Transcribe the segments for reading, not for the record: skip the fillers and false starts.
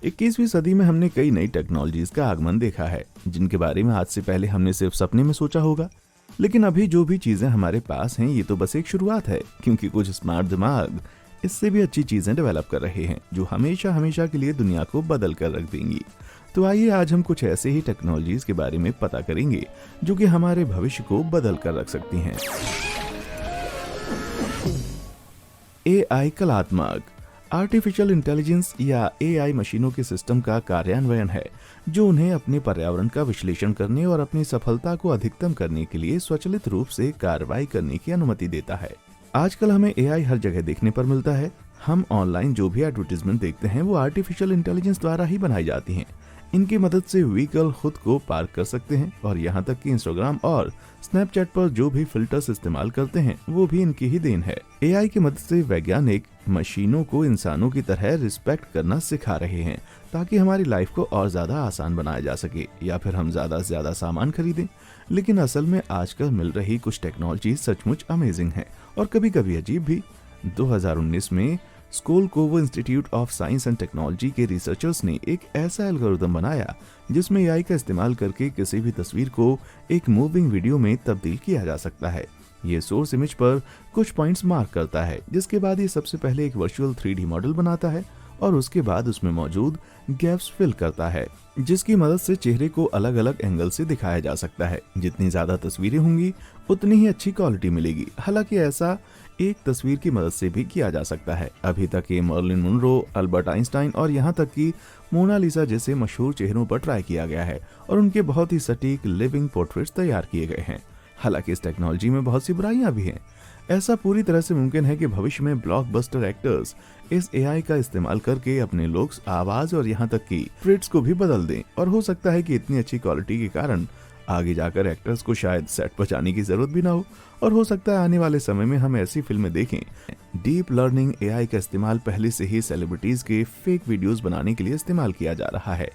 21वीं सदी में हमने कई नई टेक्नोलॉजीज का आगमन देखा है, जिनके बारे में आज से पहले हमने सिर्फ सपने में सोचा होगा। लेकिन अभी जो भी चीजें हमारे पास हैं, ये तो बस एक शुरुआत है, क्योंकि कुछ स्मार्ट दिमाग इससे भी अच्छी चीजें डेवलप कर रहे हैं, जो हमेशा हमेशा के लिए दुनिया को बदल कर रख देंगी। तो आइए आज हम कुछ ऐसे ही टेक्नोलॉजीज के बारे में पता करेंगे, जो कि हमारे भविष्य को बदल कर रख सकती हैं। AI कलात्मक आर्टिफिशियल इंटेलिजेंस या AI मशीनों के सिस्टम का कार्यान्वयन है, जो उन्हें अपने पर्यावरण का विश्लेषण करने और अपनी सफलता को अधिकतम करने के लिए स्वचालित रूप से कार्रवाई करने की अनुमति देता है। आजकल हमें AI हर जगह देखने पर मिलता है। हम ऑनलाइन जो भी एडवर्टीजमेंट देखते हैं, वो आर्टिफिशियल इंटेलिजेंस द्वारा ही बनाई जाती हैं। इनकी मदद से व्हीकल खुद को पार्क कर सकते हैं, और यहाँ तक कि इंस्टाग्राम और स्नैपचैट पर जो भी फिल्टर्स इस्तेमाल करते हैं, वो भी इनकी ही देन है। AI की मदद से वैज्ञानिक मशीनों को इंसानों की तरह रिस्पेक्ट करना सिखा रहे हैं, ताकि हमारी लाइफ को और ज्यादा आसान बनाया जा सके, या फिर हम ज्यादा से ज्यादा सामान खरीदें। लेकिन असल में आजकल मिल रही कुछ टेक्नोलॉजी सचमुच अमेजिंग है और कभी कभी अजीब भी। 2019 में Skolkovo Institute of Science and Technology के रिसर्चर्स ने एक ऐसा एल्गोरिथम बनाया, जिसमें AI का इस्तेमाल करके किसी भी तस्वीर को एक मूविंग वीडियो में तब्दील किया जा सकता है। ये सोर्स इमेज पर कुछ पॉइंट्स मार्क करता है, जिसके बाद ये सबसे पहले एक वर्चुअल 3D मॉडल बनाता है और उसके बाद उसमें मौजूद गैप्स फिल करता है, जिसकी मदद से चेहरे को अलग अलग एंगल से दिखाया जा सकता है। जितनी ज्यादा तस्वीरें होंगी, उतनी ही अच्छी क्वालिटी मिलेगी। हालांकि ऐसा एक तस्वीर की मदद से भी किया जा सकता है। अभी तक ये मर्लिन मुनरो, अल्बर्ट आइंस्टाइन और यहाँ तक कि मोनालिसा जैसे मशहूर चेहरों पर ट्राई किया गया है, और उनके बहुत ही सटीक लिविंग पोर्ट्रेट्स तैयार किए गए हैं। हालांकि इस टेक्नोलॉजी में बहुत सी बुराइयां भी हैं। ऐसा पूरी तरह से मुमकिन है कि भविष्य में ब्लॉकबस्टर एक्टर्स इस AI का इस्तेमाल करके अपने लुक्स, आवाज और यहाँ तक कि ट्रेट्स को भी बदल दें, और हो सकता है कि इतनी अच्छी क्वालिटी के कारण आगे जाकर एक्टर्स को शायद सेट पर जाने की जरूरत भी ना हो, और हो सकता है आने वाले समय में हम ऐसी फिल्में देखें। डीप लर्निंग AI का इस्तेमाल पहले से ही सेलिब्रिटीज के फेक वीडियोस बनाने के लिए इस्तेमाल किया जा रहा है।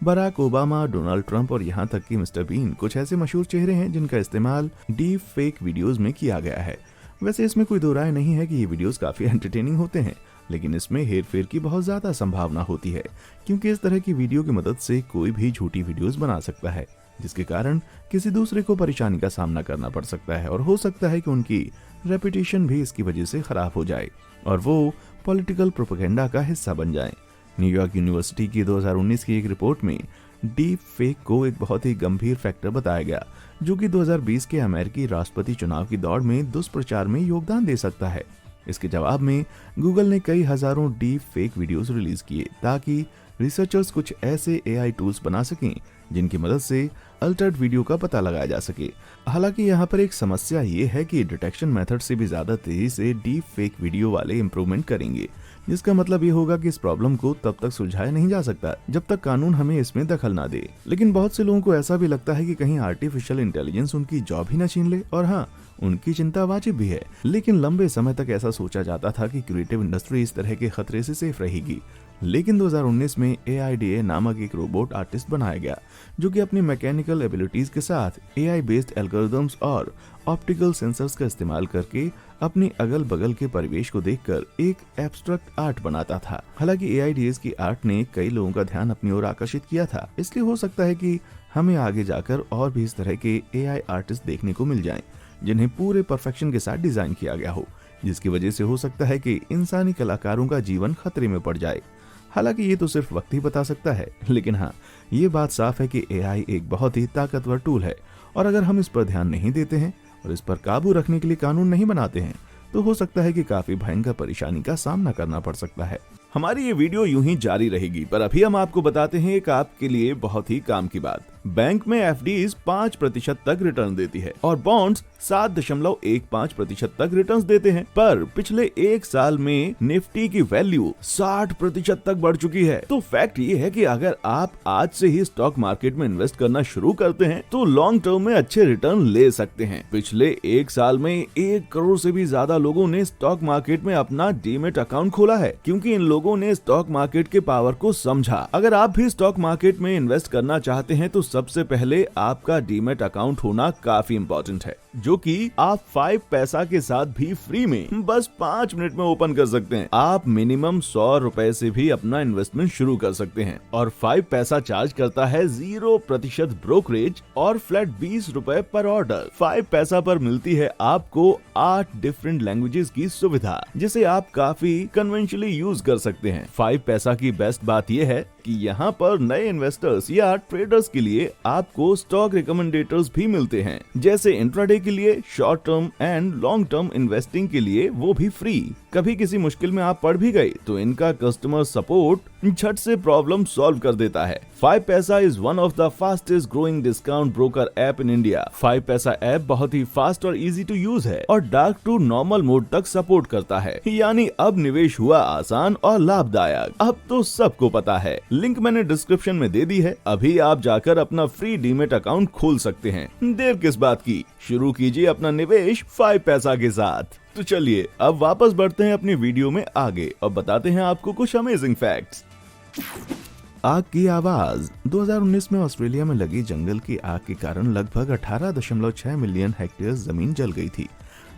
बराक ओबामा, डोनाल्ड ट्रंप और यहाँ तक कि मिस्टर बीन कुछ ऐसे मशहूर चेहरे हैं जिनका इस्तेमाल डीप फेक वीडियोस में किया गया है। वैसे इसमें कोई दो राय नहीं है कि ये वीडियोस काफी एंटरटेनिंग होते हैं, लेकिन इसमें हेरफेर की बहुत ज्यादा संभावना होती है, क्योंकि इस तरह की वीडियो की मदद से कोई भी झूठी वीडियोस बना सकता है, जिसके कारण किसी दूसरे को परेशानी का सामना करना पड़ सकता है, और हो सकता है कि उनकी रेपुटेशन भी इसकी वजह से खराब हो जाए और वो पॉलिटिकल प्रोपेगेंडा का हिस्सा बन जाए। न्यूयॉर्क यूनिवर्सिटी की 2019 की एक रिपोर्ट में डीप फेक को एक बहुत ही गंभीर फैक्टर बताया गया, जो कि 2020 के अमेरिकी राष्ट्रपति चुनाव की दौड़ में दुष्प्रचार में योगदान दे सकता है। इसके जवाब में गूगल ने कई हजारों डीप फेक वीडियोस रिलीज किए, ताकि रिसर्चर्स कुछ ऐसे AI टूल्स बना सकें जिनकी मदद से अल्टर्ड वीडियो का पता लगाया जा सके। हालांकि यहाँ पर एक समस्या ये है कि डिटेक्शन मेथड से भी ज्यादा तेजी से डीप फेक वीडियो वाले इंप्रूवमेंट करेंगे, जिसका मतलब ये होगा कि इस प्रॉब्लम को तब तक सुलझाया नहीं जा सकता जब तक कानून हमें इसमें दखल ना दे। लेकिन बहुत से लोगों को ऐसा भी लगता है कि कहीं आर्टिफिशियल इंटेलिजेंस उनकी जॉब ही न छीन ले, और हाँ, उनकी चिंता वाजिब भी है। लेकिन लंबे समय तक ऐसा सोचा जाता था कि क्रिएटिव इंडस्ट्री इस तरह के खतरे से सेफ रहेगी। लेकिन 2019 में AIDA नामक एक रोबोट आर्टिस्ट बनाया गया, जो कि अपनी मैकेनिकल एबिलिटीज के साथ AI बेस्ड एल्गोरिथम्स और ऑप्टिकल सेंसर्स का इस्तेमाल करके अपनी अगल बगल के परिवेश को देखकर एक एब्स्ट्रैक्ट आर्ट बनाता था। हालांकि AIDA की आर्ट ने कई लोगों का ध्यान अपनी ओर आकर्षित किया था, इसलिए हो सकता है कि हमें आगे जाकर और भी इस तरह के AI आर्टिस्ट देखने को मिल जाएं, जिन्हें पूरे परफेक्शन के साथ डिजाइन किया गया हो, जिसकी वजह से हो सकता है कि इंसानी कलाकारों का जीवन खतरे में पड़ जाए। हालांकि ये तो सिर्फ वक्त ही बता सकता है, लेकिन हाँ, ये बात साफ है कि AI एक बहुत ही ताकतवर टूल है, और अगर हम इस पर ध्यान नहीं देते हैं और इस पर काबू रखने के लिए कानून नहीं बनाते हैं, तो हो सकता है कि काफी भयंकर परेशानी का सामना करना पड़ सकता है। हमारी ये वीडियो यूं ही जारी रहेगी, पर अभी हम आपको बताते हैं एक आपके लिए बहुत ही काम की बात। बैंक में FDs 5% तक रिटर्न देती है और बॉन्ड्स 7.15% तक रिटर्न्स देते हैं, पर पिछले एक साल में निफ्टी की वैल्यू 60% तक बढ़ चुकी है। तो फैक्ट ये है कि अगर आप आज से ही स्टॉक मार्केट में इन्वेस्ट करना शुरू करते हैं, तो लॉन्ग टर्म में अच्छे रिटर्न ले सकते हैं। पिछले एक साल में 1 करोड़ से भी ज्यादा लोगों ने स्टॉक मार्केट में अपना डीमेट अकाउंट खोला है, क्योंकि इन लोगों ने स्टॉक मार्केट के पावर को समझा। अगर आप भी स्टॉक मार्केट में इन्वेस्ट करना चाहते हैं, तो सबसे पहले आपका डीमेट अकाउंट होना काफी इंपॉर्टेंट है। जो कि आप 5 पैसा के साथ भी फ्री में बस 5 मिनट में ओपन कर सकते हैं। आप मिनिमम 100 रुपए से भी अपना इन्वेस्टमेंट शुरू कर सकते हैं और 5 पैसा चार्ज करता है 0% ब्रोकरेज और फ्लैट 20 रुपए पर ऑर्डर। 5 पैसा पर मिलती है आपको 8 डिफरेंट लैंग्वेजेस की सुविधा, जिसे आप काफी कन्वेंशनली यूज कर सकते हैं। 5 पैसा की बेस्ट बात यह है कि यहाँ पर नए इन्वेस्टर्स या ट्रेडर्स के लिए आपको स्टॉक रिकमेंडेटर्स भी मिलते हैं, जैसे इंट्राडे के लिए, short term and long term investing के लिए वो भी फ्री। कभी किसी मुश्किल में आप पड़ भी गए तो इनका कस्टमर सपोर्ट झट से प्रॉब्लम सॉल्व कर देता है। 5 पैसा is one of the fastest growing discount broker app in India. 5 पैसा ऐप बहुत ही फास्ट और इजी टू यूज है और डार्क टू नॉर्मल मोड तक सपोर्ट करता है, यानी अब निवेश हुआ आसान और लाभदायक। अब तो सबको पता है। लिंक मैंने डिस्क्रिप्शन में दे दी है। अभी आप जाकर अपना फ्री डीमेट अकाउंट खोल सकते हैं। देर किस बात की, शुरू कीजिए अपना निवेश 5 पैसा के साथ। तो चलिए अब वापस बढ़ते हैं अपनी वीडियो में आगे और बताते हैं आपको कुछ अमेजिंग फैक्ट्स। आग की आवाज। 2019 में ऑस्ट्रेलिया में लगी जंगल की आग के कारण लगभग 18.6 मिलियन हेक्टेयर जमीन जल गई थी,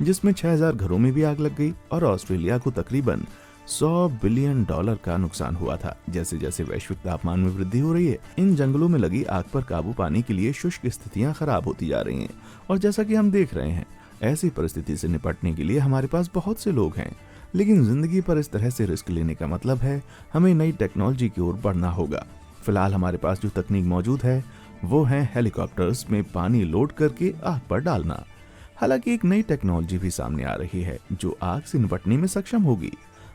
जिसमें 6000 घरों में भी आग लग गई और ऑस्ट्रेलिया को तकरीबन $100 बिलियन का नुकसान हुआ था। जैसे जैसे वैश्विक तापमान में वृद्धि हो रही है, इन जंगलों में लगी आग पर काबू पाने के लिए शुष्क स्थितियां खराब होती जा रही हैं और जैसा कि हम देख रहे हैं, ऐसी परिस्थिति से निपटने के लिए हमारे पास बहुत से लोग हैं, लेकिन जिंदगी पर इस तरह से रिस्क लेने का मतलब है हमें नई टेक्नोलॉजी की ओर बढ़ना होगा। फिलहाल हमारे पास जो तकनीक मौजूद है वो है हेलीकॉप्टर्स में पानी लोड करके आग पर डालना। हालांकि एक नई टेक्नोलॉजी भी सामने आ रही है जो आग से निपटने में सक्षम होगी।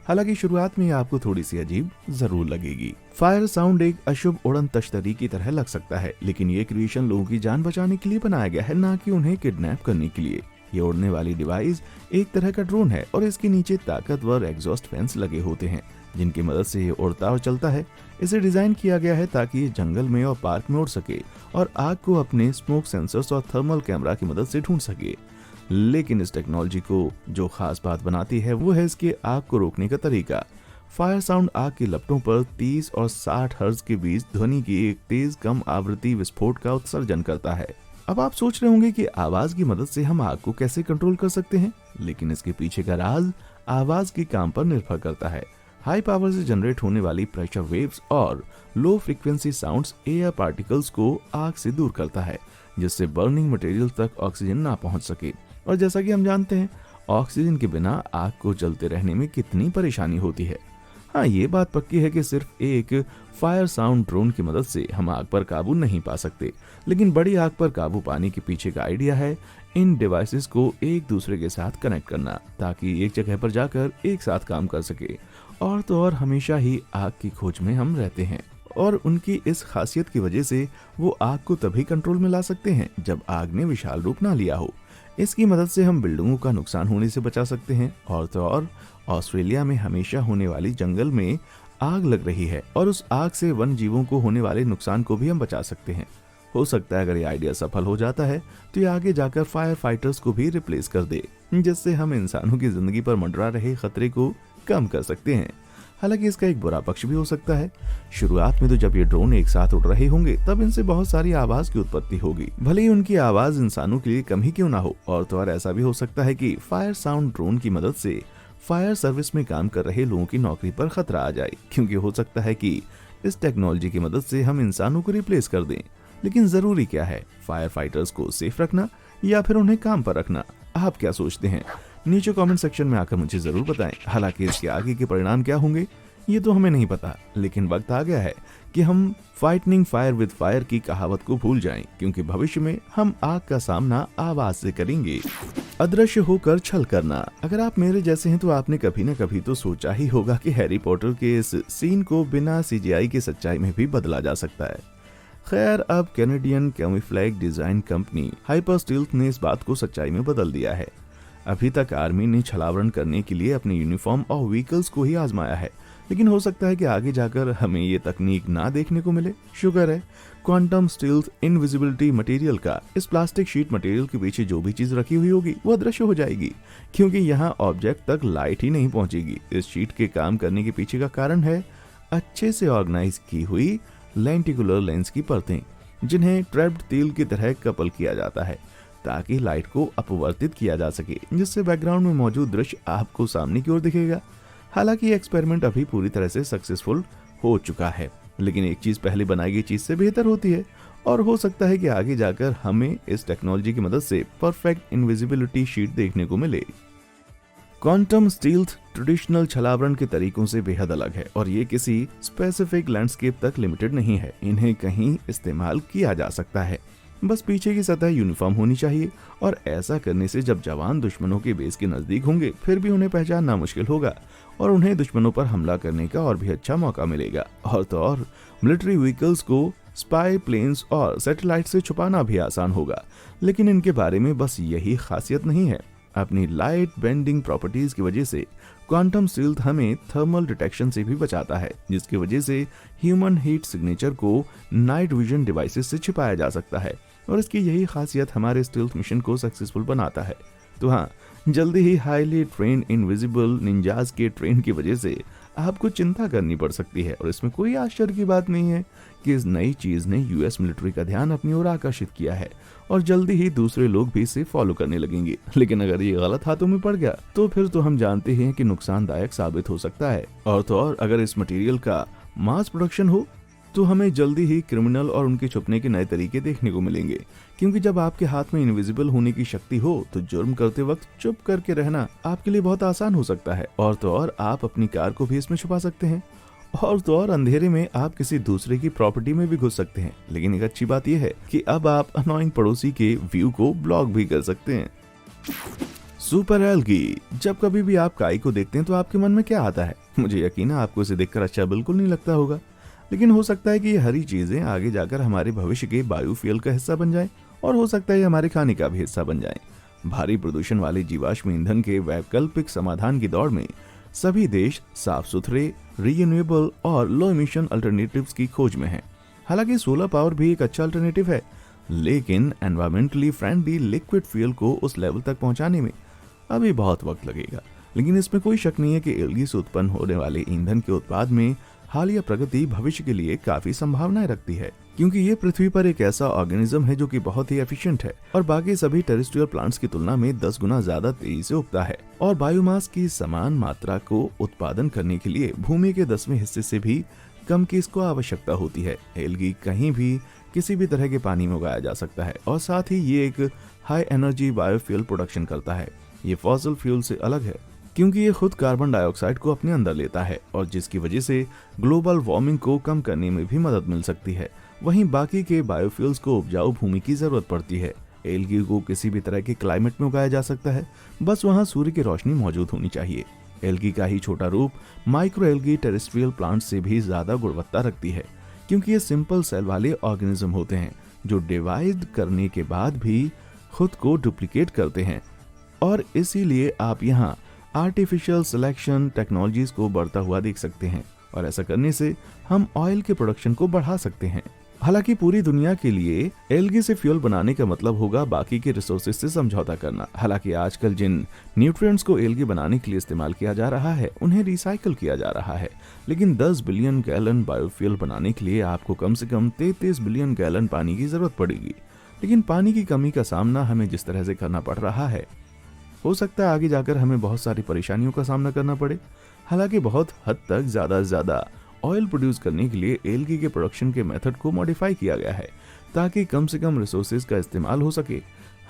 हालांकि शुरुआत में आपको थोड़ी सी अजीब जरूर लगेगी। फायर साउंड एक अशुभ उड़न तश्तरी की तरह लग सकता है, लेकिन ये क्रिएशन लोगों की जान बचाने के लिए बनाया गया है, ना कि उन्हें किडनैप करने के लिए। ये उड़ने वाली डिवाइस एक तरह का ड्रोन है और इसके नीचे ताकतवर एग्जॉस्ट फैंस लगे होते हैं, जिनकी मदद से ये उड़ता और चलता है। इसे डिजाइन किया गया है ताकि ये जंगल में और पार्क में उड़ सके और आग को अपने स्मोक सेंसर्स और थर्मल कैमरा की मदद से ढूंढ सके। लेकिन इस टेक्नोलॉजी को जो खास बात बनाती है वो है इसके आग को रोकने का तरीका। फायर साउंड आग की लपटों पर 30 और 60 हर्ट्ज के बीच ध्वनि की एक तेज कम आवृत्ति विस्फोट का उत्सर्जन करता है। अब आप सोच रहे होंगे कि आवाज की मदद से हम आग को कैसे कंट्रोल कर सकते हैं, लेकिन इसके पीछे का राज आवाज के काम पर निर्भर करता है। हाई पावर से जनरेट होने वाली प्रेशर वेव्स और low frequency sounds air particles को आग से दूर करता है, जिससे बर्निंग मटेरियल तक ऑक्सीजन ना पहुंच सके। और जैसा कि हम जानते हैं, ऑक्सीजन के बिना आग को जलते रहने में कितनी परेशानी होती है। हाँ, ये बात पक्की है कि सिर्फ एक फायर साउंड ड्रोन की मदद से हम आग पर काबू नहीं पा सकते, लेकिन बड़ी आग पर काबू पाने के पीछे का आइडिया है इन डिवाइसेस को एक दूसरे के साथ कनेक्ट करना, ताकि एक जगह पर जाकर एक साथ काम कर सके। और तो और हमेशा ही आग की खोज में हम रहते हैं और उनकी इस खासियत की वजह से वो आग को तभी कंट्रोल में ला सकते हैं जब आग ने विशाल रूप ना लिया हो। इसकी मदद से हम बिल्डिंगों का नुकसान होने से बचा सकते हैं और तो और ऑस्ट्रेलिया में हमेशा होने वाली जंगल में आग लग रही है और उस आग से वन जीवों को होने वाले नुकसान को भी हम बचा सकते हैं। हो सकता है अगर ये आइडिया सफल हो जाता है तो ये आगे जाकर फायर फाइटर्स को भी रिप्लेस कर दे, जिससे हम इंसानों की जिंदगी पर मंडरा रहे खतरे को कम कर सकते हैं। हालांकि इसका एक बुरा पक्ष भी हो सकता है। शुरुआत में तो जब ये ड्रोन एक साथ उड़ रहे होंगे तब इनसे बहुत सारी आवाज की उत्पत्ति होगी, भले ही उनकी आवाज इंसानों के लिए कम ही क्यों ना हो। और तो और ऐसा भी हो सकता है कि फायर साउंड ड्रोन की मदद से फायर सर्विस में काम कर रहे लोगों की नौकरी पर खतरा आ जाए, क्योंकि हो सकता है कि इस टेक्नोलॉजी की मदद से हम इंसानों को रिप्लेस कर दें। लेकिन जरूरी क्या है, फायर फाइटर्स को सेफ रखना या फिर उन्हें काम पर रखना? आप क्या सोचते हैं? नीचे कमेंट सेक्शन में आकर मुझे जरूर बताएं। हालांकि इसके आगे के परिणाम क्या होंगे ये तो हमें नहीं पता, लेकिन वक्त आ गया है कि हम फाइटिंग फायर विद फायर की कहावत को भूल जाएं, क्योंकि भविष्य में हम आग का सामना आवाज से करेंगे। अदृश्य होकर छल करना। अगर आप मेरे जैसे हैं तो आपने कभी न कभी तो सोचा ही होगा कि हैरी पॉटर के इस सीन को बिना CGI की सच्चाई में भी बदला जा सकता है। खैर, अब Canadian camouflage design company hyper stealth ने इस बात को सच्चाई में बदल दिया है। अभी तक आर्मी ने छलावरण करने के लिए अपने यूनिफॉर्म और व्हीकल्स को ही आजमाया है, लेकिन हो सकता है कि आगे जाकर हमें ये तकनीक ना देखने को मिले। शुक्र है क्वांटम स्टील्थ इनविजिबिलिटी मटेरियल का इस प्लास्टिक शीट मटेरियल के पीछे जो भी चीज रखी हुई होगी वो अदृश्य हो जाएगी, क्योंकि यहाँ ऑब्जेक्ट तक लाइट ही नहीं पहुंचेगी। इस शीट के काम करने के पीछे का कारण है अच्छे से ऑर्गेनाइज की हुई लेंटिकुलर लेंस की परतें, जिन्हें ट्रैप्ड तेल की तरह कपल किया जाता है ताकि लाइट को अपवर्तित किया जा सके, जिससे बैकग्राउंड में मौजूद दृश्य आपको सामने की ओर दिखेगा। हालांकि ये एक्सपेरिमेंट अभी पूरी तरह से सक्सेसफुल हो चुका है, लेकिन एक चीज पहले बनाई गई चीज से बेहतर होती है और हो सकता है कि आगे जाकर हमें इस टेक्नोलॉजी की मदद से परफेक्ट इनविजिबिलिटी शीट देखने को मिले। क्वांटम स्टील्थ ट्रेडिशनल छलावरण के तरीकों से बेहद अलग है और ये किसी स्पेसिफिक लैंडस्केप तक लिमिटेड नहीं है। इन्हें कहीं इस्तेमाल किया जा सकता है, बस पीछे की सतह यूनिफॉर्म होनी चाहिए और ऐसा करने से जब जवान दुश्मनों के बेस के नजदीक होंगे फिर भी उन्हें पहचानना मुश्किल होगा और उन्हें दुश्मनों पर हमला करने का और भी अच्छा मौका मिलेगा। और तो और मिलिट्री व्हीकल्स को स्पाई प्लेन्स और सैटेलाइट से छुपाना भी आसान होगा। लेकिन इनके बारे में बस यही खासियत नहीं है, अपनी लाइट बेंडिंग प्रॉपर्टीज की वजह से क्वांटम स्टील्थ हमें थर्मल डिटेक्शन से भी बचाता है, जिसकी वजह से ह्यूमन हीट सिग्नेचर को नाइट विजन डिवाइसेस से छिपाया जा सकता है और इसकी यही खासियत हमारे स्टील्थ मिशन को सक्सेसफुल बनाता है। तो हाँ, जल्दी ही हाईली ट्रेन इनविजिबल निंजाज के ट्रेन की वजह से आपको चिंता करनी पड़ सकती है और इसमें कोई आश्चर्य की बात नहीं है कि इस नई चीज ने यूएस मिलिट्री का ध्यान अपनी ओर आकर्षित किया है और जल्दी ही दूसरे लोग भी इसे फॉलो करने लगेंगे। लेकिन अगर ये गलत हाथों में पड़ गया तो फिर तो हम जानते हैं कि नुकसानदायक साबित हो सकता है। और तो और अगर इस मटेरियल का मास प्रोडक्शन हो तो हमें जल्दी ही क्रिमिनल और उनके छुपने के नए तरीके देखने को मिलेंगे, क्योंकि जब आपके हाथ में इनविजिबल होने की शक्ति हो तो जुर्म करते वक्त चुप करके रहना आपके लिए बहुत आसान हो सकता है। और तो और आप अपनी कार को भी इसमें छुपा सकते हैं और तो और अंधेरे में आप किसी दूसरे की प्रॉपर्टी में भी घुस सकते हैं। लेकिन एक अच्छी बात यह है कि अब आप अनोइंग पड़ोसी के व्यू को ब्लॉक भी कर सकते हैं। Super algae. जब कभी भी आप काई को देखते हैं तो आपके मन में क्या आता है? मुझे यकीन है आपको इसे देखकर अच्छा बिल्कुल नहीं लगता होगा, लेकिन हो सकता है कि ये हरी चीजें आगे जाकर हमारे भविष्य के बायोफ्यूल का हिस्सा बन जाएं और हो सकता है हमारे खाने का भी हिस्सा बन जाएं। भारी प्रदूषण वाले जीवाश्म ईंधन के वैकल्पिक समाधान की दौड़ में सभी देश साफ सुथरे, रीन्यूएबल और लो इमिशन अल्टरनेटिव्स की खोज में हैं। हालांकि सोलर पावर भी एक अच्छा अल्टरनेटिव है, लेकिन एनवायरमेंटली फ्रेंडली लिक्विड फ्यूल को उस लेवल तक पहुंचाने में अभी बहुत वक्त लगेगा। लेकिन इसमें कोई शक नहीं है कि एल्गी से उत्पन्न होने वाले ईंधन के उत्पाद में हालिया प्रगति भविष्य के लिए काफी संभावनाएं रखती है, क्योंकि ये पृथ्वी पर एक ऐसा ऑर्गेनिज्म है जो कि बहुत ही एफिशिएंट है और बाकी सभी टेरेस्ट्रियल प्लांट्स की तुलना में 10 गुना ज्यादा तेजी से उगता है और बायोमास की समान मात्रा को उत्पादन करने के लिए भूमि के 10वें हिस्से से भी कम की इसको आवश्यकता होती है। एल्गी कहीं भी किसी भी तरह के पानी में उगाया जा सकता है और साथ ही ये एक हाई एनर्जी बायोफ्यूल प्रोडक्शन करता है। ये फॉसिल फ्यूल से अलग है क्योंकि ये खुद कार्बन डाइऑक्साइड को अपने अंदर लेता है और जिसकी वजह से ग्लोबल वार्मिंग को कम करने में भी मदद मिल सकती है। वहीं बाकी के बायोफ्यूल्स को उपजाऊ भूमि की जरूरत पड़ती है। एल्गी को किसी भी तरह के क्लाइमेट में उगाया जा सकता है, बस वहाँ सूर्य की रोशनी मौजूद होनी चाहिए। एल्गी का ही छोटा रूप माइक्रो एल्गी टेरेस्ट्रियल प्लांट से भी ज्यादा गुणवत्ता रखती है, क्योंकि ये सिंपल सेल वाले ऑर्गेनिज्म होते हैं जो डिवाइड करने के बाद भी खुद को डुप्लीकेट करते हैं और इसीलिए आप यहाँ आर्टिफिशियल सिलेक्शन टेक्नोलॉजीज को बढ़ता हुआ देख सकते हैं और ऐसा करने से हम ऑयल के प्रोडक्शन को बढ़ा सकते हैं। हालांकि पूरी दुनिया के लिए एल्गी से फ्यूल बनाने का मतलब होगा बाकी के रिसोर्सेज से समझौता करना। हालांकि आजकल जिन न्यूट्रिएंट्स को एल्गी बनाने के लिए इस्तेमाल किया जा रहा है उन्हें रिसाइकल किया जा रहा है, लेकिन 10 बिलियन गैलन बायोफ्यूल बनाने के लिए आपको कम से कम 33 बिलियन गैलन पानी की जरूरत पड़ेगी। लेकिन पानी की कमी का सामना हमें जिस तरह से करना पड़ रहा है, हो सकता है आगे जाकर हमें बहुत सारी परेशानियों का सामना करना पड़े। हालांकि बहुत हद तक ज्यादा ऑयल प्रोड्यूस करने के लिए एल्गी के प्रोडक्शन के मेथड को मॉडिफाई किया गया है ताकि कम से कम रिसोर्सेज का इस्तेमाल हो सके।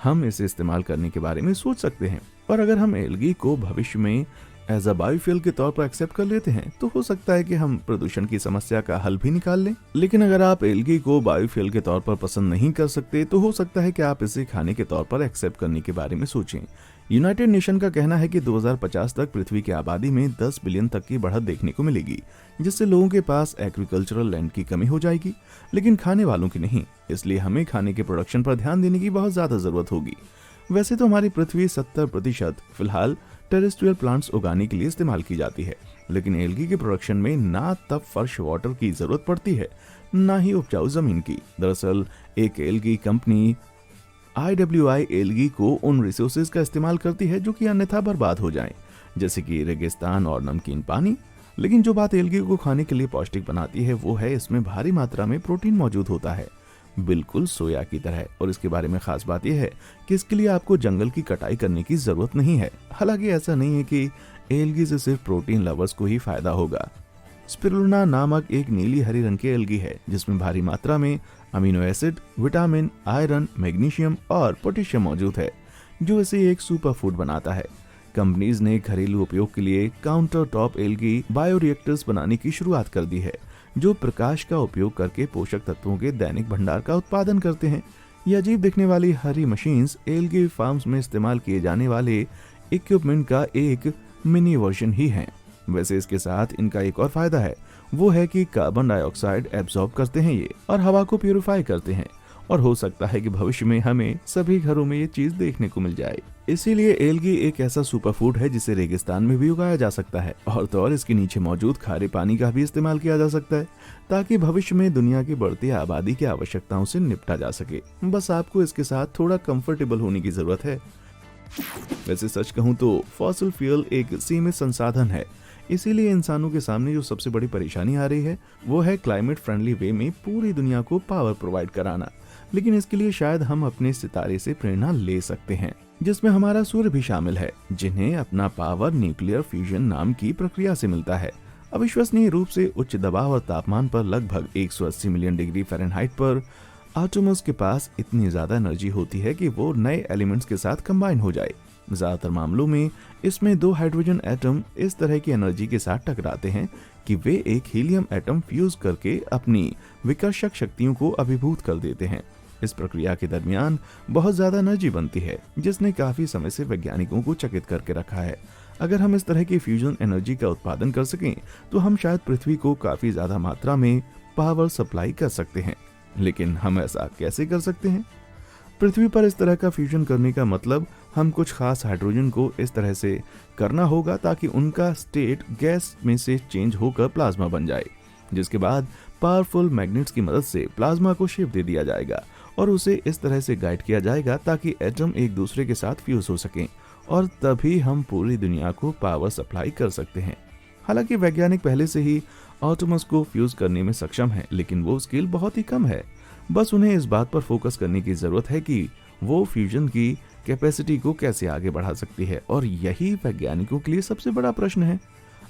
हम इसे इस्तेमाल करने के बारे में सोच सकते हैं और अगर हम एल्गी को भविष्य में एज अ बायोफ्यूल के तौर पर एक्सेप्ट कर लेते हैं तो हो सकता है कि हम प्रदूषण की समस्या का हल भी निकाल लें। लेकिन अगर आप एल्गी को बायोफ्यूल के तौर पर पसंद नहीं कर सकते तो हो सकता है कि आप इसे खाने के तौर पर एक्सेप्ट करने के बारे में सोचें। यूनाइटेड नेशन का कहना है कि 2050 तक पृथ्वी की आबादी में 10 बिलियन तक की बढ़त देखने को मिलेगी, जिससे लोगों के पास एग्रीकल्चरल लैंड की कमी हो जाएगी, लेकिन खाने वालों की नहीं। इसलिए हमें खाने के प्रोडक्शन पर ध्यान देने की बहुत ज्यादा जरूरत होगी। वैसे तो हमारी पृथ्वी 70% फिलहाल टेरेस्ट्रियल प्लांट्स उगाने के लिए इस्तेमाल की जाती है, लेकिन एल्गी के प्रोडक्शन में ना तब फर्श वाटर की जरूरत पड़ती है ना ही उपजाऊ जमीन की। दरअसल एक एल्गी कंपनी IWI एल्गी को उन रिसोर्सेज का इस्तेमाल करती है जो कि अन्यथा बर्बाद हो जाएं, जैसे कि रेगिस्तान और नमकीन पानी। लेकिन जो बात एल्गी को खाने के लिए पौष्टिक बनाती है वो है इसमें भारी मात्रा में प्रोटीन मौजूद होता है। बिल्कुल सोया की तरह। और इसके बारे में खास बात यह है कि इसके लिए आपको जंगल की कटाई करने की जरूरत नहीं है। हालांकि ऐसा नहीं है कि एल्गी से सिर्फ प्रोटीन लवर्स को ही फायदा होगा। स्पिरुलिना नामक एक नीली हरी रंग की एल्गी है जिसमें भारी मात्रा में amino acid, vitamin, iron, magnesium और पोटेशियम मौजूद है, जो इसे एक सुपर फूड बनाता है। कंपनीज ने घरेलू उपयोग के लिए काउंटर टॉप एल्गी बायोरिएक्टर्स बनाने की शुरुआत कर दी है, जो प्रकाश का उपयोग करके पोषक तत्वों के दैनिक भंडार का उत्पादन करते हैं। ये अजीब दिखने वाली हरी मशीन्स एल्गी फार्म्स में इस्तेमाल किए जाने वाले इक्विपमेंट का एक मिनी वर्जन ही है। वैसे इसके साथ इनका एक और फायदा है, वो है कि कार्बन डाइऑक्साइड एब्जॉर्ब करते हैं ये और हवा को प्यूरिफाई करते हैं। और हो सकता है कि भविष्य में हमें सभी घरों में ये चीज देखने को मिल जाए। इसीलिए एल्गी एक ऐसा सुपर फूड है जिसे रेगिस्तान में भी उगाया जा सकता है और तो और इसके नीचे मौजूद खारे पानी का भी इस्तेमाल किया जा सकता है, ताकि भविष्य में दुनिया की बढ़ती आबादी की आवश्यकताओं से निपटा जा सके। बस आपको इसके साथ थोड़ा कंफर्टेबल होने की जरूरत है। वैसे सच कहूँ तो फॉसिल फ्यूल एक सीमित संसाधन है, इसीलिए इंसानों के सामने जो सबसे बड़ी परेशानी आ रही है वो है क्लाइमेट फ्रेंडली वे में पूरी दुनिया को पावर प्रोवाइड कराना। लेकिन इसके लिए शायद हम अपने सितारे से प्रेरणा ले सकते हैं, जिसमें हमारा सूर्य भी शामिल है, जिन्हें अपना पावर न्यूक्लियर फ्यूजन नाम की प्रक्रिया से मिलता है। अविश्वसनीय रूप से उच्च दबाव और तापमान पर लगभग 180 मिलियन डिग्री फ़ारेनहाइट पर एटम्स के पास इतनी ज्यादा एनर्जी होती है कि वो नए एलिमेंट्स के साथ कंबाइन हो जाए। ज्यादातर मामलों में इसमें दो हाइड्रोजन एटम इस तरह की एनर्जी के साथ टकराते हैं कि वे एक हीलियम एटम फ्यूज करके अपनी विकर्षक शक्तियों को अभिभूत कर देते हैं। इस प्रक्रिया के दरमियान बहुत ज्यादा एनर्जी बनती है, जिसने काफी समय से वैज्ञानिकों को चकित करके रखा है। अगर हम इस तरह की फ्यूजन एनर्जी का उत्पादन कर सकें तो हम शायद पृथ्वी को काफी ज्यादा मात्रा में पावर सप्लाई कर सकते हैं। लेकिन हम ऐसा कैसे कर सकते हैं? पृथ्वी पर इस तरह का फ्यूजन करने का मतलब हम कुछ खास हाइड्रोजन को इस तरह से करना होगा ताकि उनका स्टेट गैस में से चेंज होकर प्लाज्मा बन जाए, जिसके बाद पावरफुल मैग्नेट्स की मदद से प्लाज्मा को शेप दे दिया जाएगा और उसे इस तरह से गाइड किया जाएगा ताकि एटम एक दूसरे के साथ फ्यूज हो सकें, और तभी हम पूरी दुनिया को पावर सप्लाई कर सकते हैं। हालांकि वैज्ञानिक पहले से ही एटम्स को फ्यूज करने में सक्षम हैं, लेकिन वो स्केल बहुत ही कम है। बस उन्हें इस बात पर फोकस करने की जरूरत है कि वो फ्यूजन की कैपेसिटी को कैसे आगे बढ़ा सकती है, और यही वैज्ञानिकों के लिए सबसे बड़ा प्रश्न है।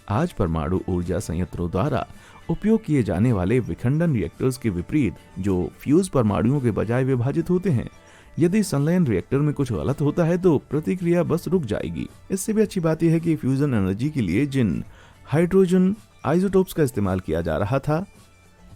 आज परमाणु ऊर्जा संयंत्रों द्वारा उपयोग किए जाने वाले विखंडन रिएक्टर्स के विपरीत, जो फ्यूज परमाणुओं के बजाय विभाजित होते हैं, यदि संलयन रिएक्टर में कुछ गलत होता है तो प्रतिक्रिया बस रुक जाएगी। इससे भी अच्छी बात यह है कि फ्यूजन एनर्जी के लिए जिन हाइड्रोजन आइसोटोप्स का इस्तेमाल किया जा रहा था,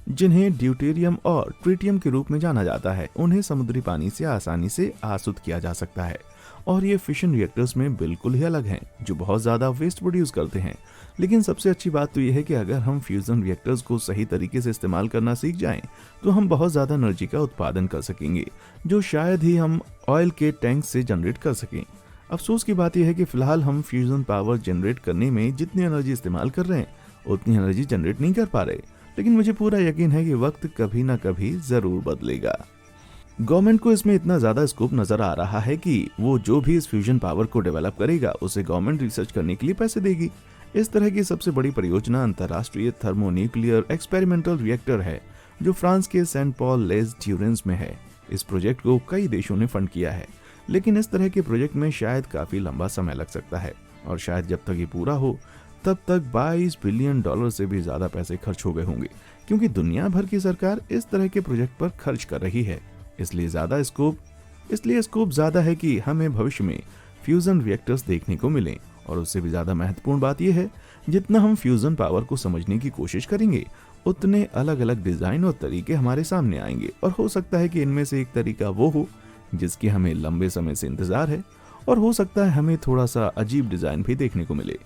जिन्हें ड्यूटेरियम और ट्रिटियम के रूप में जाना जाता है, उन्हें समुद्री पानी से आसानी से आसुत किया जा सकता है। और ये फिशन रिएक्टर्स में बिल्कुल ही अलग हैं, जो बहुत ज्यादा वेस्ट प्रोड्यूस करते हैं। लेकिन सबसे अच्छी बात तो यह है कि अगर हम फ्यूजन रिएक्टर्स को सही तरीके से इस्तेमाल करना सीख जाएं, तो हम बहुत ज्यादा एनर्जी का उत्पादन कर सकेंगे, जो शायद ही हम ऑयल के टैंक से जनरेट कर सकें। अफसोस की बात यह है कि फिलहाल हम फ्यूजन पावर जनरेट करने में जितनी एनर्जी इस्तेमाल कर रहे हैं, उतनी एनर्जी जनरेट नहीं कर पा रहे। लेकिन मुझे पूरा यकीन है कि वक्त कभी ना कभी जरूर बदलेगा। गवर्नमेंट को इसमें इतना ज्यादा स्कोप नजर आ रहा है कि वो जो भी इस फ्यूजन पावर को डेवलप करेगा, उसे गवर्नमेंट रिसर्च करने के लिए पैसे देगी। इस तरह की सबसे बड़ी परियोजना अंतर्राष्ट्रीय थर्मोन्यूक्लियर एक्सपेरिमेंटल रिएक्टर है, जो फ्रांस के सेंट पॉल लेज ड्यूरेंस में है। इस प्रोजेक्ट को कई देशों ने फंड किया है, लेकिन इस तरह के प्रोजेक्ट में शायद काफी लंबा समय लग सकता है, और शायद जब तक ये पूरा हो तब तक $22 बिलियन से भी ज्यादा पैसे खर्च हो गए होंगे, क्योंकि दुनिया भर की सरकार इस तरह के प्रोजेक्ट पर खर्च कर रही है। इसलिए स्कोप ज्यादा है कि हमें भविष्य में फ्यूजन रिएक्टर्स देखने को मिलें। और उससे भी ज्यादा महत्वपूर्ण बात यह है, जितना हम फ्यूजन पावर को समझने की कोशिश करेंगे, उतने अलग अलग डिजाइन और तरीके हमारे सामने आएंगे। और हो सकता है कि इनमें से एक तरीका वो हो जिसकी हमें लंबे समय से इंतजार है, और हो सकता है हमें थोड़ा सा अजीब डिजाइन भी देखने को मिले,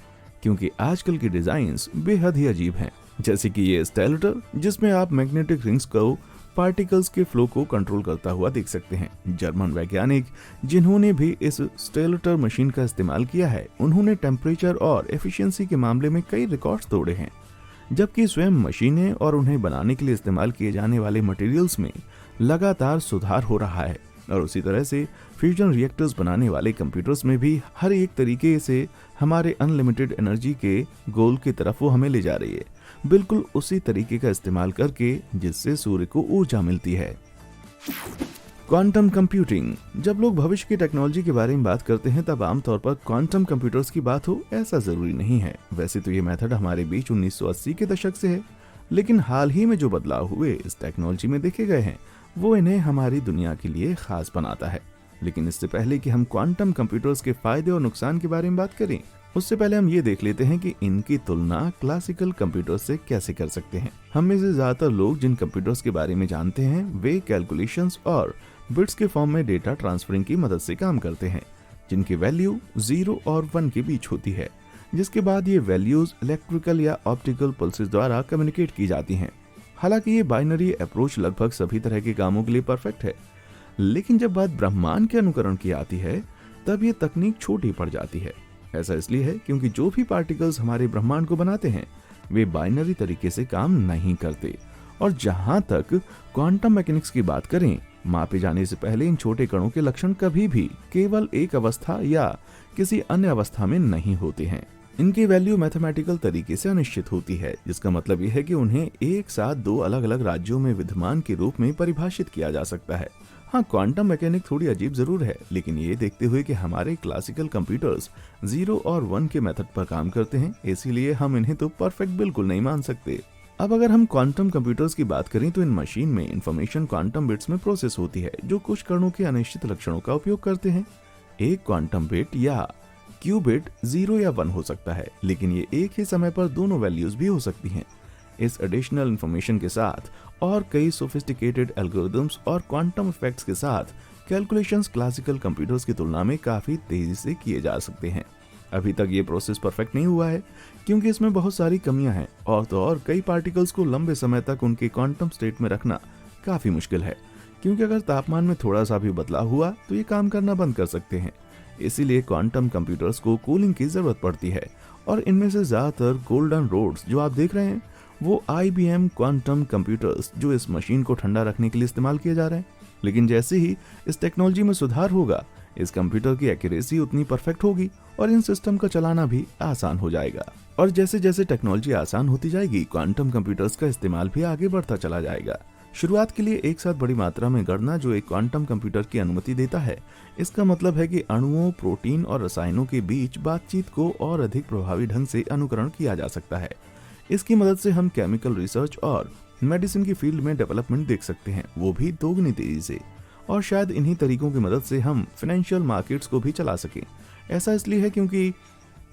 क्योंकि आजकल की डिजाइन्स बेहद ही अजीब हैं। जैसे कि ये स्टेलेटर, जिसमें आप मैग्नेटिक रिंग्स को पार्टिकल्स के फ्लो को कंट्रोल करता हुआ देख सकते हैं। जर्मन वैज्ञानिक जिन्होंने भी इस स्टेलेटर मशीन का इस्तेमाल किया है, उन्होंने टेम्परेचर और एफिशिएंसी के मामले में कई रिकॉर्ड्स तोड़े हैं, जबकि स्वयं मशीनें और उन्हें बनाने के लिए इस्तेमाल किए जाने वाले मटेरियल्स में लगातार सुधार हो रहा है। और उसी तरह से फ्यूजन रिएक्टर्स बनाने वाले कंप्यूटर्स में भी हर एक तरीके से हमारे अनलिमिटेड एनर्जी के गोल की तरफ वो हमें ले जा रही है, बिल्कुल उसी तरीके का इस्तेमाल करके जिससे सूर्य को ऊर्जा मिलती है। Quantum computing. जब लोग भविष्य की टेक्नोलॉजी के बारे में बात करते हैं तब आमतौर पर क्वांटम कंप्यूटर्स की बात हो ऐसा जरूरी नहीं है। वैसे तो ये मेथड हमारे बीच 1980 के दशक से है, लेकिन हाल ही में जो बदलाव हुए इस टेक्नोलॉजी में देखे गए हैं वो इन्हें हमारी दुनिया के लिए खास बनाता है। लेकिन इससे पहले कि हम क्वांटम कंप्यूटर्स के फायदे और नुकसान के बारे में बात करें, उससे पहले हम ये देख लेते हैं कि इनकी तुलना क्लासिकल कंप्यूटर्स से कैसे कर सकते हैं। हम में से ज्यादातर लोग जिन कंप्यूटर्स के बारे में जानते हैं वे कैलकुलेशंस और बिट्स के फॉर्म में डेटा ट्रांसफरिंग की मदद से काम करते हैं, जिनकी वैल्यू 0 और 1 के बीच होती है, जिसके बाद ये वैल्यूज इलेक्ट्रिकल या ऑप्टिकल पल्सेस द्वारा कम्युनिकेट की जाती हैं। हालांकि ये बाइनरी अप्रोच लगभग सभी तरह के कामों के लिए परफेक्ट है, लेकिन जब बात ब्रह्मांड के अनुकरण की आती है तब ये तकनीक छोटी पड़ जाती है। ऐसा इसलिए है क्योंकि जो भी पार्टिकल्स हमारे ब्रह्मांड को बनाते हैं वे बाइनरी तरीके से काम नहीं करते। और जहां तक क्वांटम मैकेनिक्स की बात करें, मापे जाने से पहले इन छोटे कणों के लक्षण कभी भी केवल एक अवस्था या किसी अन्य अवस्था में नहीं होते हैं। इनकी वैल्यू मैथमेटिकल तरीके से अनिश्चित होती है, जिसका मतलब यह है कि उन्हें एक साथ दो अलग अलग राज्यों में विद्यमान के रूप में परिभाषित किया जा सकता है। हाँ, क्वांटम मैकेनिक थोड़ी अजीब जरूर है, लेकिन ये देखते हुए कि हमारे क्लासिकल कंप्यूटर्स 0 और 1 के मेथड पर काम करते हैं, इसीलिए हम इन्हें तो परफेक्ट बिल्कुल नहीं मान सकते। अब अगर हम क्वांटम कंप्यूटर्स की बात करें तो इन मशीन में इंफॉर्मेशन क्वांटम बिट्स में प्रोसेस होती है, जो कुछ कणों के अनिश्चित लक्षणों का उपयोग करते हैं। एक क्वांटम बिट या क्यूबिट 0 या 1 हो सकता है, लेकिन ये एक ही समय पर दोनों वैल्यूज भी हो सकती हैं। इस एडिशनल इंफॉर्मेशन के साथ और कई सोफिस्टिकेटेड एल्गोरिथम्स और क्वांटम इफेक्ट्स के साथ कैलकुलेशंस क्लासिकल कंप्यूटर्स की तुलना में काफी तेजी से किए जा सकते हैं। अभी तक ये प्रोसेस परफेक्ट नहीं हुआ है क्योंकि इसमें बहुत सारी कमियां हैं, और तो और कई पार्टिकल्स को लंबे समय तक उनके क्वांटम स्टेट में रखना काफी मुश्किल है, क्योंकि अगर तापमान में थोड़ा सा भी बदलाव हुआ तो ये काम करना बंद कर सकते हैं। इसीलिए क्वांटम कंप्यूटर्स को कूलिंग की जरूरत पड़ती है, और इनमें से ज्यादातर गोल्डन रोड्स जो आप देख रहे हैं वो IBM क्वांटम कंप्यूटर्स जो इस मशीन को ठंडा रखने के लिए इस्तेमाल किए जा रहे हैं। लेकिन जैसे ही इस टेक्नोलॉजी में सुधार होगा, इस कंप्यूटर की एक्यूरेसी उतनी परफेक्ट होगी और इन सिस्टम का चलाना भी आसान हो जाएगा। और जैसे जैसे टेक्नोलॉजी आसान होती जाएगी, क्वांटम कंप्यूटर्स का इस्तेमाल भी आगे बढ़ता चला जाएगा। शुरुआत के लिए एक साथ बड़ी मात्रा में गणना जो एक क्वांटम कंप्यूटर की अनुमति देता है, इसका मतलब है कि अणुओं, प्रोटीन और रसायनों के बीच बातचीत को और अधिक प्रभावी ढंग से अनुकरण किया जा सकता है। इसकी मदद से हम केमिकल रिसर्च और मेडिसिन की फील्ड में डेवलपमेंट देख सकते हैं, वो भी दोगुनी तेजी से। और शायद इन्हीं तरीकों की मदद से हम फाइनेंशियल मार्केट्स को भी चला सकें। ऐसा इसलिए है क्योंकि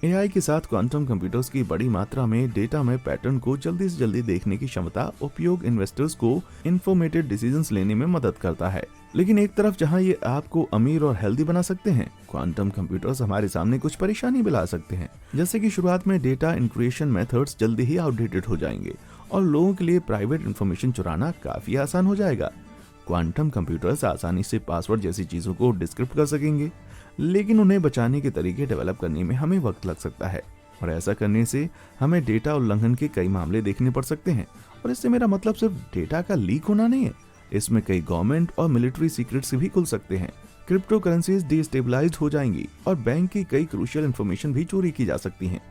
AI के साथ क्वांटम कंप्यूटर्स की बड़ी मात्रा में डेटा में पैटर्न को जल्दी से जल्दी देखने की क्षमता उपयोग इन्वेस्टर्स को इन्फॉर्मेटेड डिसीजंस लेने में मदद करता है। लेकिन एक तरफ जहां ये आपको अमीर और हेल्दी बना सकते हैं, क्वांटम कंप्यूटर्स हमारे सामने कुछ परेशानी भी ला सकते हैं। जैसे कि शुरुआत में डेटा इंक्रिप्शन मेथड्स जल्दी ही आउटडेटेड हो जाएंगे और लोगों के लिए प्राइवेट इंफॉर्मेशन चुराना काफी आसान हो जाएगा। क्वांटम कंप्यूटर्स आसानी से पासवर्ड जैसी चीजों को डिस्क्रिप्ट कर सकेंगे, लेकिन उन्हें बचाने के तरीके डेवलप करने में हमें वक्त लग सकता है, और ऐसा करने से हमें डेटा उल्लंघन के कई मामले देखने पड़ सकते हैं। और इससे मेरा मतलब सिर्फ डेटा का लीक होना नहीं है, इसमें कई गवर्नमेंट और मिलिट्री सीक्रेट्स भी खुल सकते हैं। क्रिप्टो करेंसीज डिस्टेबलाइज्ड हो जाएंगी और बैंक की कई क्रूशियल इंफॉर्मेशन भी चोरी की जा सकती हैं,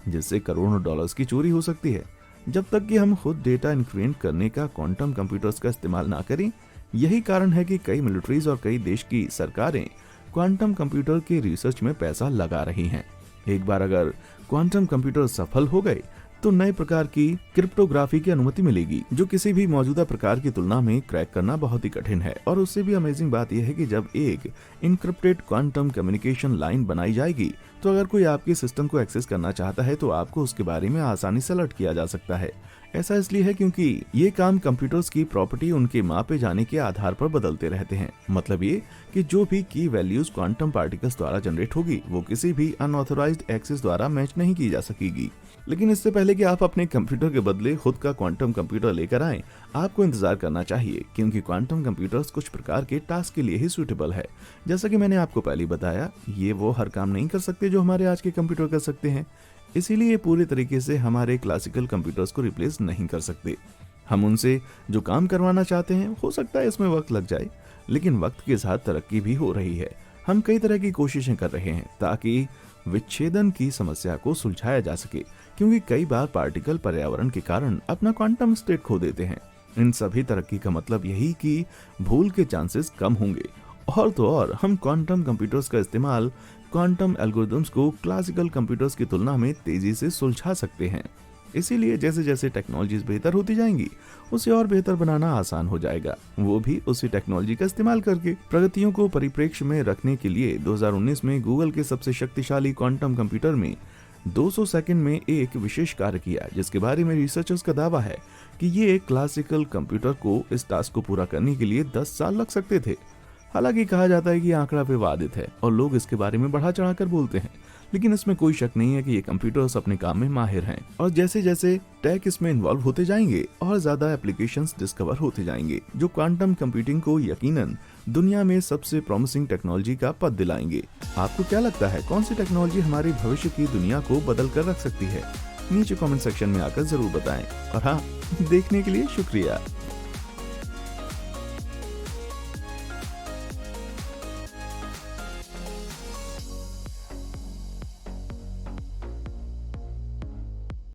जिससे करोड़ों डॉलर्स की चोरी हो सकती है। जब तक कि हम खुद डेटा इनक्रिप्ट करने का क्वांटम कंप्यूटर्स का इस्तेमाल ना करें, यही कारण है कि कई मिलिट्रीज और कई देश की सरकारें क्वांटम कंप्यूटर के रिसर्च में पैसा लगा रही हैं। एक बार अगर क्वांटम कंप्यूटर सफल हो गए तो नए प्रकार की क्रिप्टोग्राफी की अनुमति मिलेगी, जो किसी भी मौजूदा प्रकार की तुलना में क्रैक करना बहुत ही कठिन है। और उससे भी अमेजिंग बात यह है कि जब एक इनक्रिप्टेड क्वांटम कम्युनिकेशन लाइन बनाई जाएगी तो अगर कोई आपके सिस्टम को एक्सेस करना चाहता है तो आपको उसके बारे में आसानी से अलर्ट किया जा सकता है। ऐसा इसलिए है क्योंकि ये काम कंप्यूटर्स की प्रॉपर्टी उनके मापे जाने के आधार पर बदलते रहते हैं। मतलब ये कि जो भी की वैल्यूज क्वांटम पार्टिकल्स द्वारा जनरेट होगी वो किसी भी अनऑथराइज्ड एक्सेस द्वारा मैच नहीं की जा सकेगी। लेकिन इससे पहले कि आप अपने कंप्यूटर के बदले खुद का क्वांटम कंप्यूटर लेकर आएं, आपको इंतजार करना चाहिए, क्योंकि क्वांटम कंप्यूटर्स कुछ प्रकार के टास्क के लिए ही सूटेबल है। जैसा कि मैंने आपको पहले बताया, ये वो हर काम नहीं कर सकते जो हमारे आज के कंप्यूटर कर सकते हैं, इसीलिए पूरे तरीके से हमारे क्लासिकल कंप्यूटर्स को रिप्लेस नहीं कर सकते। हम उनसे जो काम करवाना चाहते हैं, हो सकता है इसमें वक्त लग जाए, लेकिन वक्त के साथ तरक्की भी हो रही है। हम कई तरह की कोशिशें कर रहे हैं ताकि विच्छेदन की समस्या को सुलझाया जा सके, क्योंकि कई बार पार्टिकल पर्यावरण के कारण अपना क्वांटम स्टेट खो देते हैं। इन सभी तरक्की का मतलब यही कि भूल के चांसेस कम होंगे। और तो और हम क्वांटम कंप्यूटर्स का इस्तेमाल क्वांटम एल्गोरिथम्स को क्लासिकल कंप्यूटर्स की तुलना में तेजी से सुलझा सकते हैं। इसीलिए जैसे जैसे टेक्नोलॉजीज बेहतर होती जाएंगी, उसे और बेहतर बनाना आसान हो जाएगा, वो भी उसी टेक्नोलॉजी का इस्तेमाल करके। प्रगतियों को परिप्रेक्ष्य में रखने के लिए 2019 में गूगल के सबसे शक्तिशाली क्वांटम कंप्यूटर में 200 सेकंड में एक विशेष कार्य किया, जिसके बारे में रिसर्चर्स का दावा है कि ये एक क्लासिकल कंप्यूटर को इस टास्क को पूरा करने के लिए 10 साल लग सकते थे। हालांकि कहा जाता है कि आंकड़ा विवादित है और लोग इसके बारे में बढ़ा चढ़ाकर बोलते हैं, लेकिन इसमें कोई शक नहीं है कि ये कंप्यूटर्स अपने काम में माहिर हैं। और जैसे जैसे टेक इसमें इन्वॉल्व होते जाएंगे और ज्यादा एप्लीकेशंस डिस्कवर होते जाएंगे, जो क्वांटम कंप्यूटिंग को यकीनन दुनिया में सबसे प्रॉमिसिंग टेक्नोलॉजी का पद दिलाएंगे। आपको क्या लगता है, कौन सी टेक्नोलॉजी हमारी भविष्य की दुनिया को बदल कर रख सकती है? नीचे कमेंट सेक्शन में आकर जरूर बताएं। और हाँ, देखने के लिए शुक्रिया।